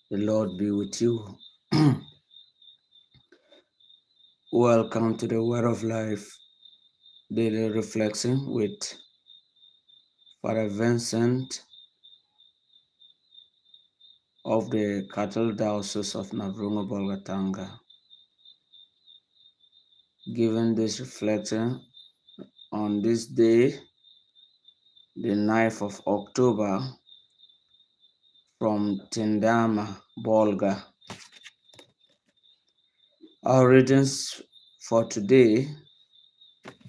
The Lord be with you. Welcome to the Word of Life Daily Reflection with Father Vincent of the Catholic Diocese of Navrungo Bolgatanga. Given this reflection on this day, the 9th of October, from Tindama, Bolga. Our readings for today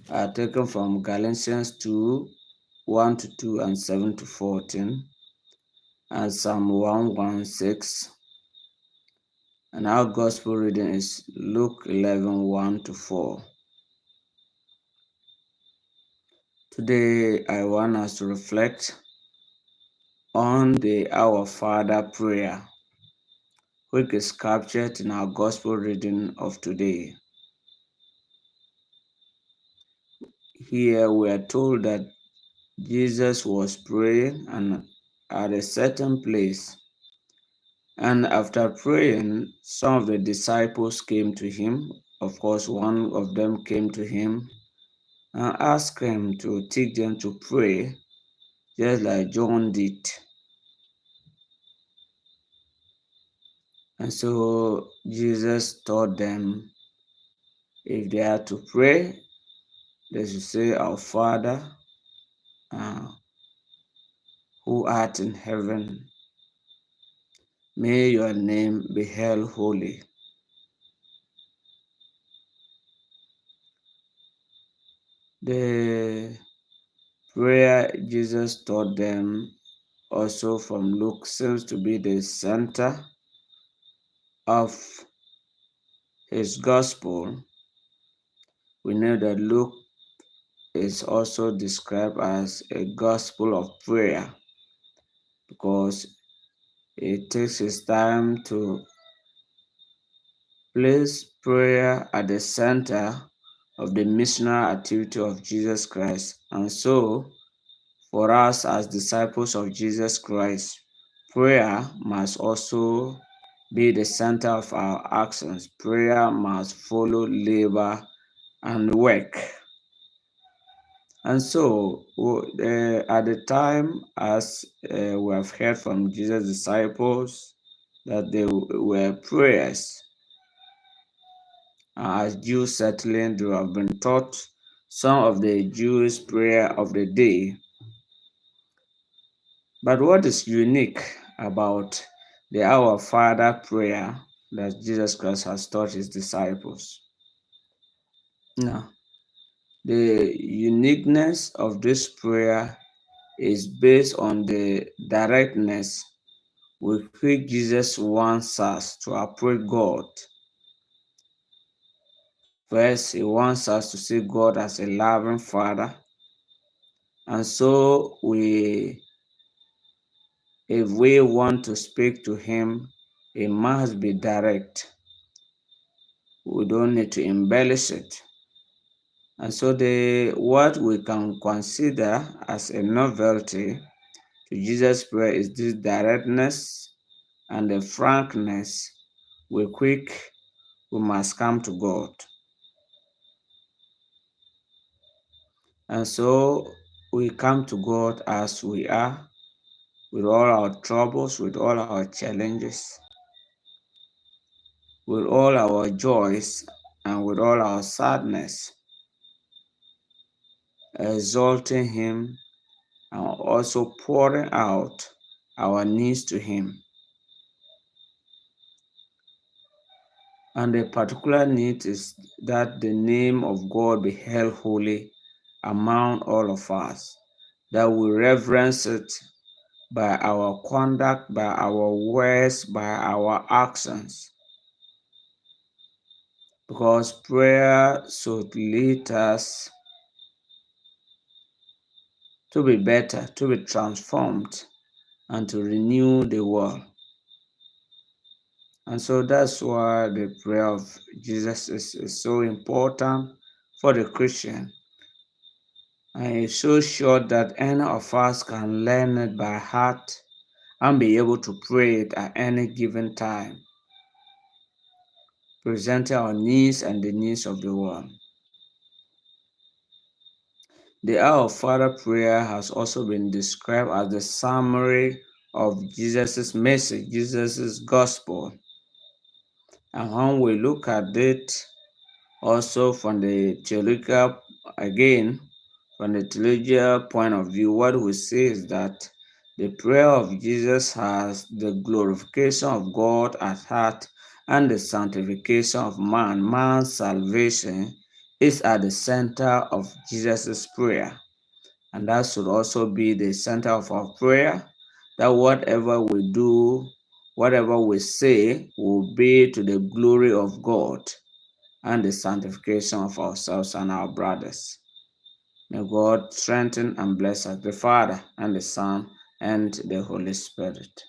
are taken from Galatians 2 1 to 2 and 7 to 14, and Psalm 116. And our gospel reading is Luke 11 1 to 4. Today, I want us to reflect on the Our Father prayer, which is captured in our gospel reading of today. Here we are told that Jesus was praying and at a certain place. And after praying, some of the disciples came to him. Of course, one of them came to him and asked him to teach them to pray, just like John did. And so Jesus taught them if they are to pray, they should say, Our Father, uh, who art in heaven, may your name be held holy. The prayer Jesus taught them also from Luke seems to be the center of his gospel. We know that Luke is also described as a gospel of prayer because it takes his time to place prayer at the center of the missionary activity of Jesus Christ. And so, for us as disciples of Jesus Christ, prayer must also be the center of our actions. Prayer must follow labor and work. And so, at the time, as we have heard from Jesus' disciples, that they were prayers. As Jews settling, they have been taught some of the Jewish prayer of the day. But what is unique about the Our Father prayer that Jesus Christ has taught his disciples? Now, the uniqueness of this prayer is based on the directness with which Jesus wants us to approach God. First, he wants us to see God as a loving Father. And so if we want to speak to him, it must be direct. We don't need to embellish it. And so what we can consider as a novelty to Jesus' prayer is this directness and the frankness with which we must come to God. And so we come to God as we are, with all our troubles, with all our challenges, with all our joys, and with all our sadness, exalting him and also pouring out our needs to him. And the particular need is that the name of God be held holy among all of us, that we reverence it by our conduct, by our words, by our actions. Because prayer should lead us to be better, to be transformed, and to renew the world. And so that's why the prayer of Jesus is so important for the Christian. And it's so short that any of us can learn it by heart and be able to pray it at any given time, presenting our needs and the needs of the world. The Our Father prayer has also been described as the summary of Jesus' message, Jesus' gospel. And when we look at it also from the theological, again, from the theological point of view, what we see is that the prayer of Jesus has the glorification of God at heart and the sanctification of man. Man's salvation is at the center of Jesus' prayer. And that should also be the center of our prayer, that whatever we do, whatever we say, will be to the glory of God and the sanctification of ourselves and our brothers. May God strengthen and bless us, the Father and the Son and the Holy Spirit.